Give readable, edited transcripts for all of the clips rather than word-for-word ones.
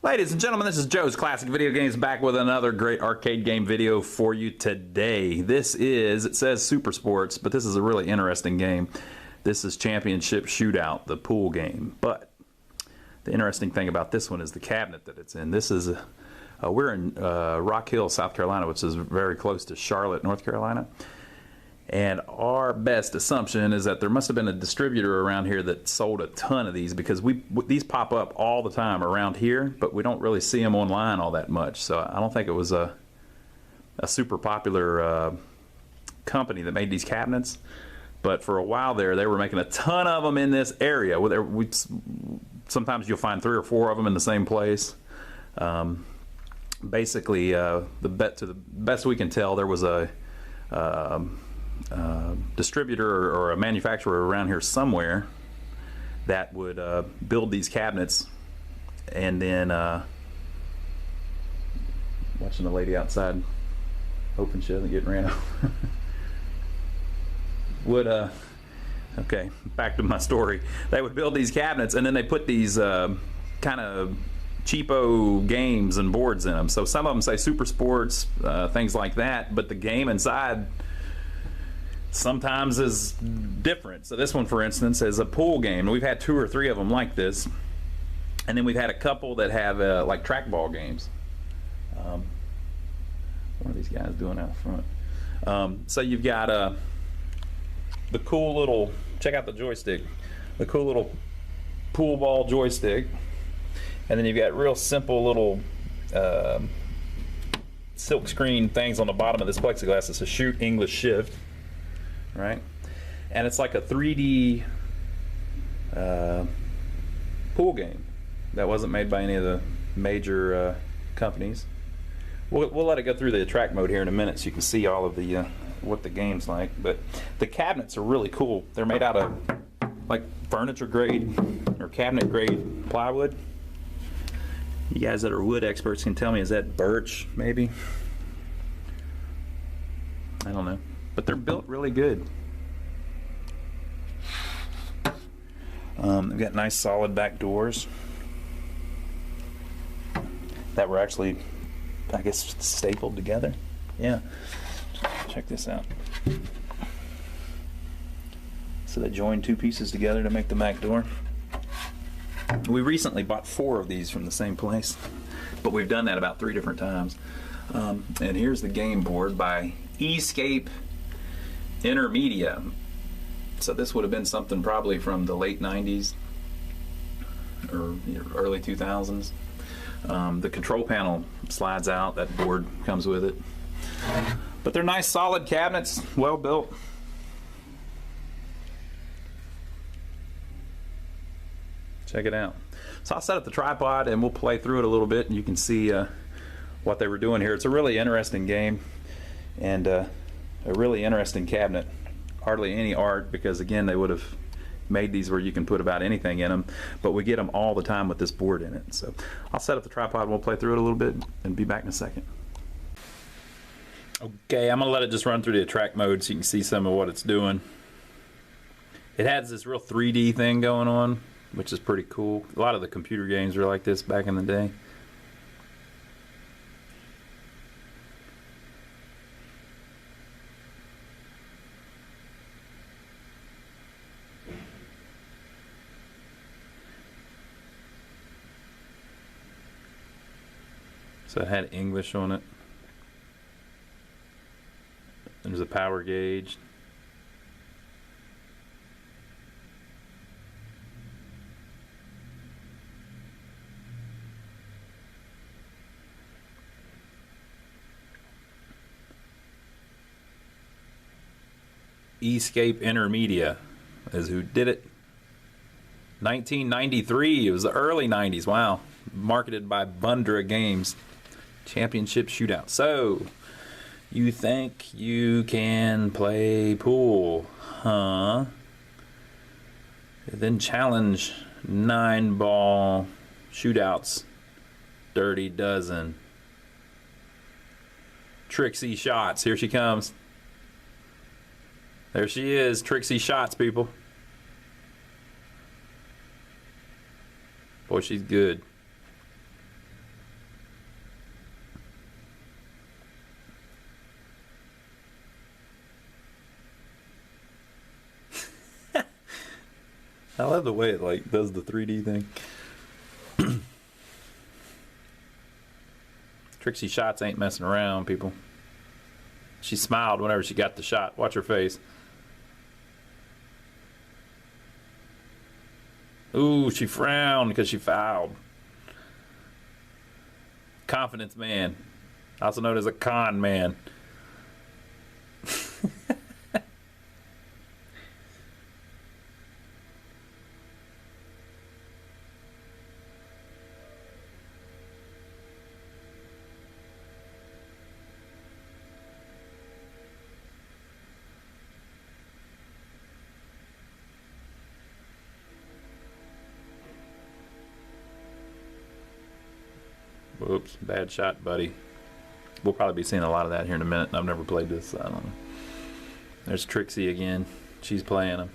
Ladies and gentlemen, this is Joe's Classic Video Games back with another great arcade game video for you today. This is, it says Super Sports, but this is a really interesting game. This is Championship Shootout, the pool game. But the interesting thing about this one is the cabinet that it's in. This is, we're in Rock Hill, South Carolina, which is very close to Charlotte, North Carolina. And our best assumption is that there must have been a distributor around here that sold a ton of these, because these pop up all the time around here, but we don't really see them online all that much. So I don't think it was a super popular company that made these cabinets. But for a while there, they were making a ton of them in this area. Sometimes you'll find 3 or 4 of them in the same place. Basically, to the best we can tell, there was a distributor or a manufacturer around here somewhere that would build these cabinets, and then watching the lady outside hoping she doesn't get ran over. Okay, back to my story. They would build these cabinets, and then they put these kind of cheapo games and boards in them. So some of them say Super Sports, things like that, but the game inside sometimes is different. So this one, for instance, is a pool game. We've had 2 or 3 of them like this, and then we've had a couple that have like trackball games. What are these guys doing out front? So you've got the cool little, check out the joystick, the cool little pool ball joystick, and then you've got real simple little silk screen things on the bottom of this plexiglass. It's a shoot English shift. Right, and it's like a 3D pool game that wasn't made by any of the major companies. We'll let it go through the attract mode here in a minute so you can see all of the what the game's like. But the cabinets are really cool. They're made out of like furniture grade or cabinet grade plywood. You guys that are wood experts can tell me, is that birch maybe? I don't know. But they're built really good. They've got nice solid back doors that were actually, I guess, stapled together. Yeah. Check this out. So they joined 2 pieces together to make the back door. We recently bought 4 of these from the same place, but we've done that about 3 different times. And here's the game board by Escape Intermedia. So this would have been something probably from the late 90s or early 2000s. The control panel slides out, that board comes with it. But they're nice solid cabinets, well built. Check it out. So I'll set up the tripod and we'll play through it a little bit, and you can see what they were doing here. It's a really interesting game, and a really interesting cabinet. Hardly any art, because again, they would have made these where you can put about anything in them, but we get them all the time with this board in it. So I'll set up the tripod and we'll play through it a little bit and be back in a second. Okay, I'm gonna let it just run through the attract mode so you can see some of what it's doing. It has this real 3D thing going on, which is pretty cool. A lot of the computer games were like this back in the day. So it had English on it. There's a power gauge. Escape Intermedia is who did it. 1993, it was the early 90s, wow. Marketed by Bundra Games. Championship Shootout. So, you think you can play pool, huh? Then challenge 9-ball shootouts, Dirty Dozen. Trixie Shots, here she comes. There she is, Trixie Shots, people. Boy, she's good. love the way it like does the 3D thing. Trixie Shots ain't messing around, people. She smiled whenever she got the shot. Watch her face. Ooh, she frowned because she fouled. Confidence man, also known as a con man. Whoops, bad shot, buddy. We'll probably be seeing a lot of that here in a minute. I've never played this, so I don't know. There's Trixie again. She's playing him.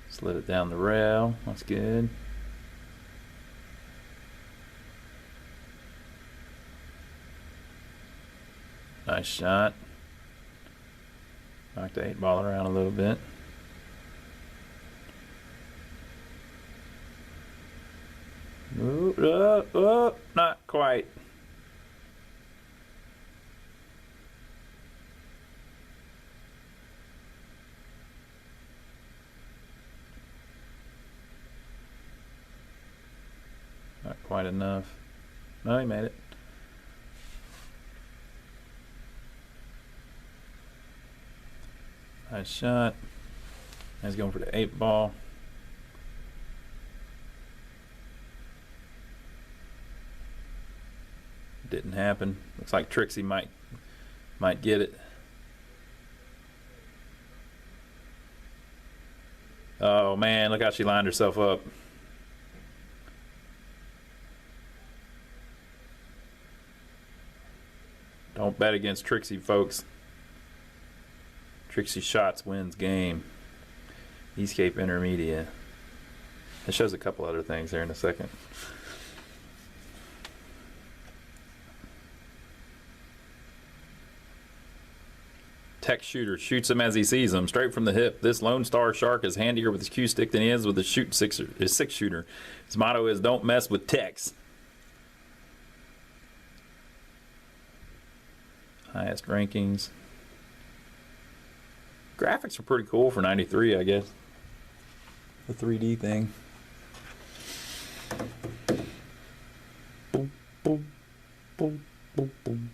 Slid it down the rail. That's good. Nice shot. Knocked the 8-ball around a little bit. Ooh, not quite. Not quite enough. No, he made it. Nice shot. He's going for the 8-ball. Didn't happen. Looks like Trixie might get it. Oh man, look how she lined herself up. Don't bet against Trixie, folks. Trixie Shots wins game. Escape Intermedia. It shows a couple other things here in a second. Tech Shooter shoots him as he sees him, straight from the hip. This Lone Star Shark is handier with his cue stick than he is with his six shooter. His motto is "Don't mess with techs." Highest rankings. Graphics are pretty cool for 93, I guess. The 3D thing. Boom, boom, boom, boom, boom.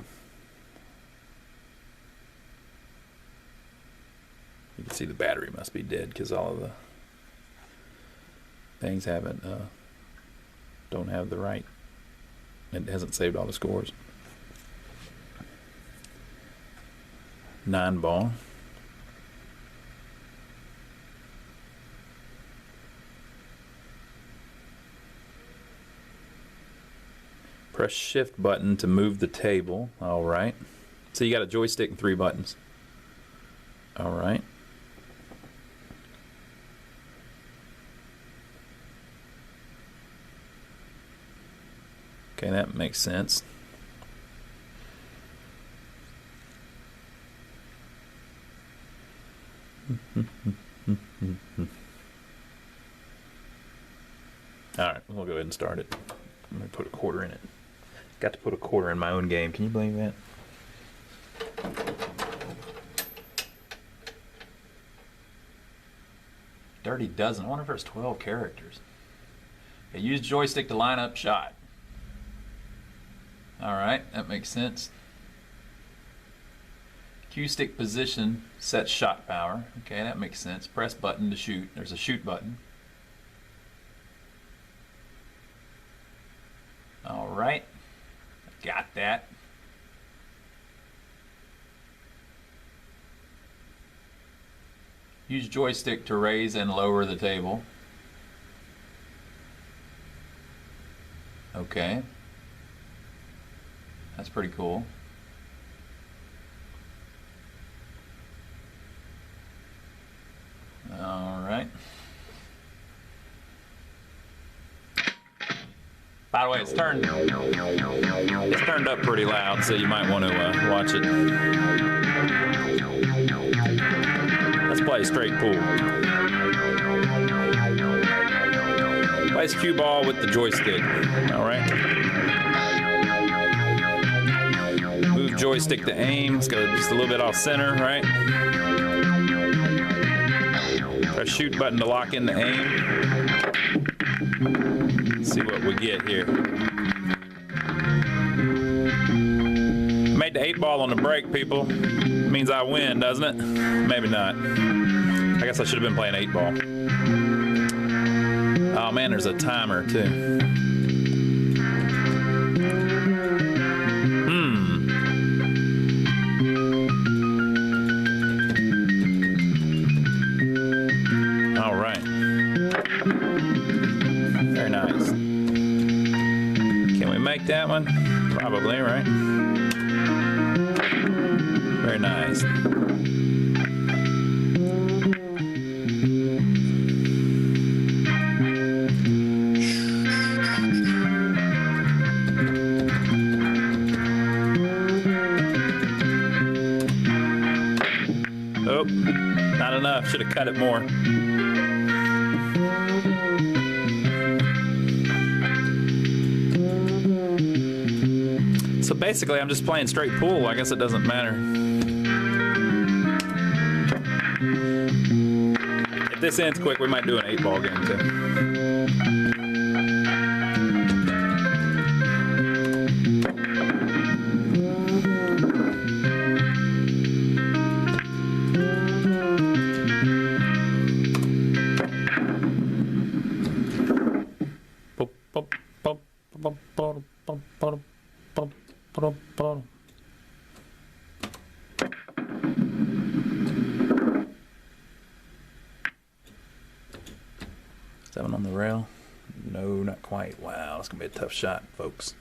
You can see the battery must be dead because all of the things don't have the right. It hasn't saved all the scores. 9-ball. Press shift button to move the table. All right. So you got a joystick and 3 buttons. All right. Okay, that makes sense. All right, we'll go ahead and start it. I'm going to put a quarter in it. Got to put a quarter in my own game. Can you believe that? Dirty Dozen. I wonder if there's 12 characters. Okay, use joystick to line up shot. All right, that makes sense. Cue stick position sets shot power. Okay, that makes sense. Press button to shoot. There's a shoot button. All right, got that. Use joystick to raise and lower the table. Okay, that's pretty cool. All right. By the way, way, it's turned up pretty loud, so you might want to watch it. Let's play straight pool. Place cue ball with the joystick. All right. Move joystick to aim. Let's go just a little bit off center, right? Press shoot button to lock in the aim. Let's see what we get here. Made the 8-ball on the break, people. Means I win, doesn't it? Maybe not. I guess I should have been playing 8-ball. Oh man, there's a timer too. All right. Very nice. Can we make that one? Probably, right? Very nice. Oh, not enough. Should have cut it more. So basically, I'm just playing straight pool. I guess it doesn't matter. If this ends quick, we might do an 8-ball game too. Seven on the rail. No, not quite. Wow, that's gonna be a tough shot, folks.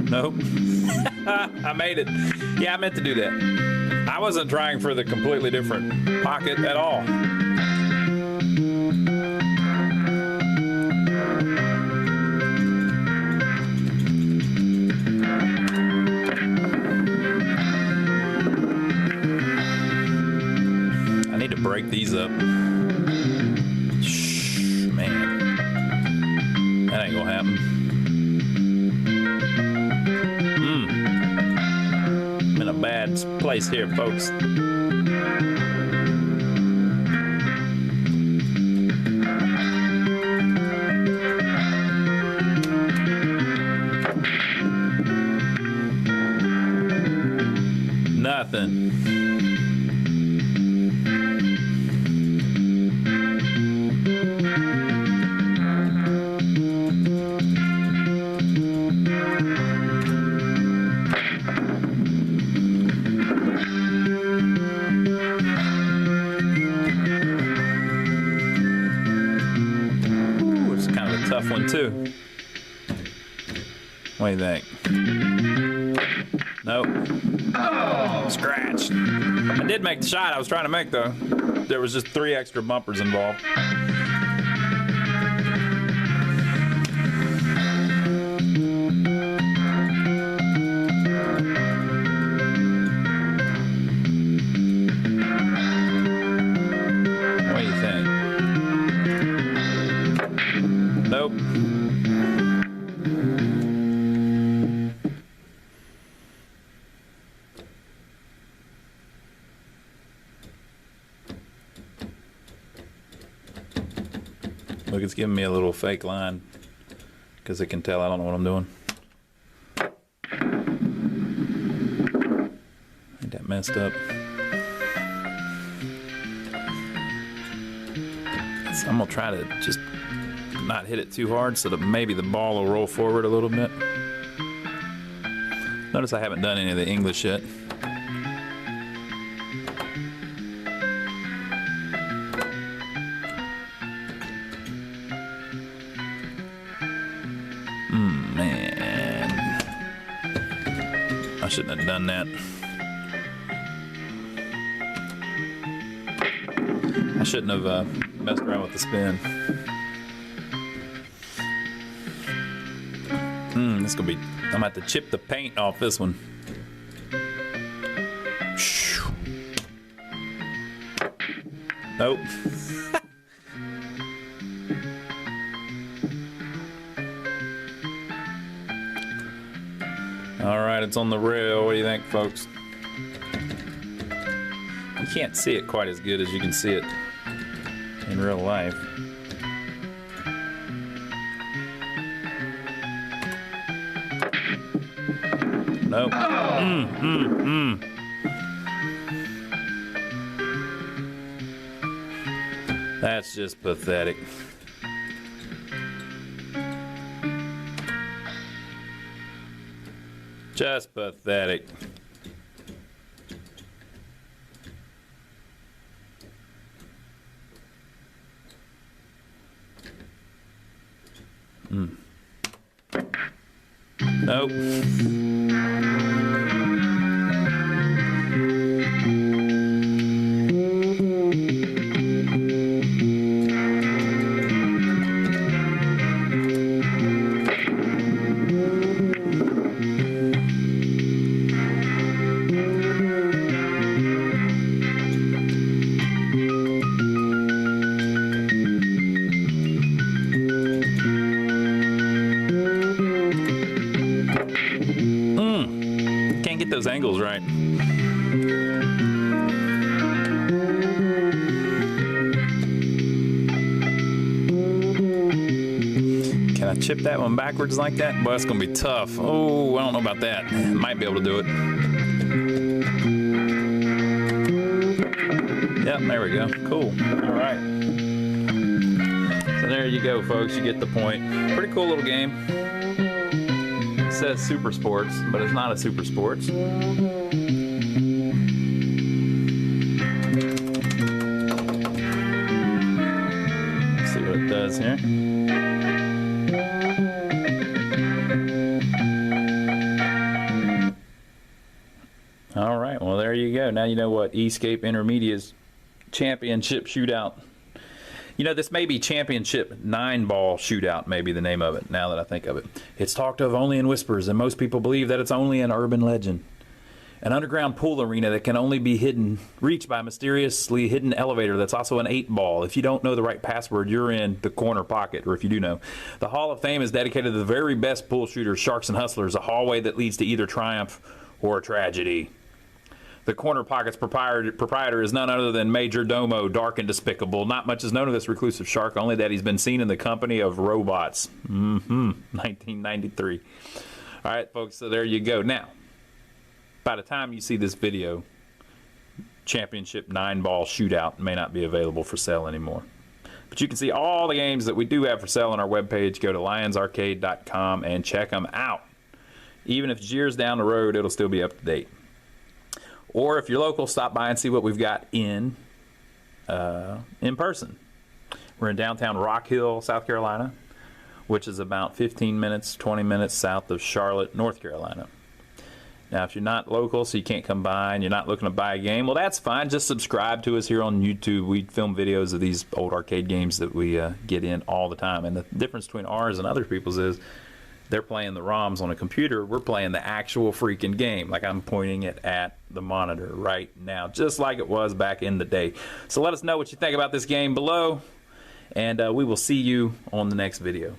Nope. I made it. Yeah, I meant to do that. I wasn't trying for the completely different pocket at all. I need to break these up. Shh, man. That ain't gonna happen. I'm in a bad place here, folks. Nothing. Ooh, it's kind of a tough one too. What do you think? Nope. Oh. Scratched. I did make the shot I was trying to make though. There was just 3 extra bumpers involved. What do you think? Nope. Look, it's giving me a little fake line because it can tell I don't know what I'm doing. Ain't that messed up? So I'm gonna try to just not hit it too hard so that maybe the ball will roll forward a little bit. Notice I haven't done any of the English yet. Man, I shouldn't have done that. shouldn't have messed around with the spin. This gonna be. I'm gonna have to chip the paint off this one. Nope. All right, it's on the rail. What do you think, folks? You can't see it quite as good as you can see it in real life. Nope. That's just pathetic. Just pathetic. Nope. Can't get those angles right. Can I chip that one backwards like that? Boy, that's gonna be tough. Oh, I don't know about that. Might be able to do it. Yep, there we go. Cool. All right. So there you go, folks. You get the point. Pretty cool little game. It says Super Sports, but it's not a Super Sports. Let's see what it does here. All right, well, there you go. Now you know what Escape Intermediate's Championship Shootout. You know, this may be Championship 9-ball Shootout, maybe the name of it, now that I think of it. It's talked of only in whispers, and most people believe that it's only an urban legend. An underground pool arena that can only be reached by a mysteriously hidden elevator that's also an 8-ball. If you don't know the right password, you're in the corner pocket, or if you do know. The Hall of Fame is dedicated to the very best pool shooters, sharks, and hustlers, a hallway that leads to either triumph or tragedy. The corner pocket's proprietor is none other than Major Domo, dark and despicable. Not much is known of this reclusive shark, only that he's been seen in the company of robots. 1993. All right, folks, so there you go. Now, by the time you see this video, Championship 9-ball Shootout may not be available for sale anymore. But you can see all the games that we do have for sale on our webpage. Go to lionsarcade.com and check them out. Even if it's years down the road, it'll still be up to date. Or if you're local, stop by and see what we've got in person. We're in downtown Rock Hill, South Carolina, which is about 15 minutes, 20 minutes south of Charlotte, North Carolina. Now, if you're not local, so you can't come by and you're not looking to buy a game, well, that's fine. Just subscribe to us here on YouTube. We film videos of these old arcade games that we get in all the time. And the difference between ours and other people's is they're playing the ROMs on a computer. We're playing the actual freaking game. Like I'm pointing it at the monitor right now, just like it was back in the day. So let us know what you think about this game below, and we will see you on the next video.